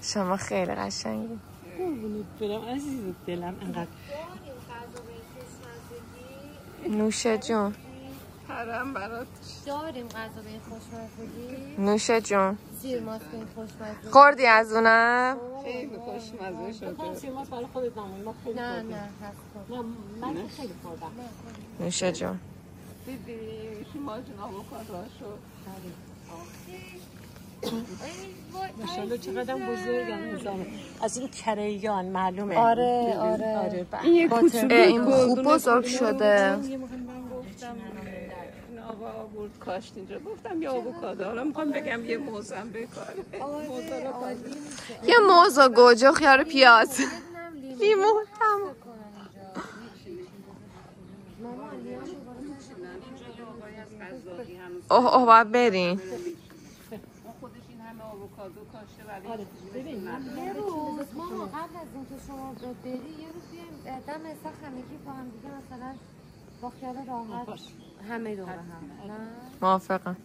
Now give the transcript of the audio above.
شما خیلی قشنگی. برم عزیز دلم انقدر. نوش جون. حرم برات داریم غذا به خوشمزگی. نوش جون. سیر ماست به خوشمزگی. خوردی از اونم؟ خیلی خوشمزه شده. سیر ماست برای خودت نمونی. ما خیلی نه خوردیم. نه هست نه من خیلی خوردم. نوش جون. دیدی شما جون آووکادوهاشو. ماشاءالله چقدر بزرگن نظامه. از این کریان معلومه. آره. این کوچولو این خوب بزرگ شده. آقا آورد کاشت اینجا گفتم یه آووکادو. حالا میخوام بگم یه موزم بکار. یه موز و گوجه و خیار پیاز. لیمو تمام. اوه باید برین. خودش این همه آووکادو کاشته ولی یه روز ماما قبل از اینکه شما بری یه روز بیایم دم استخ همگی با هم دیگه مثلا با خیال راحت همه دوره هم. موافقم.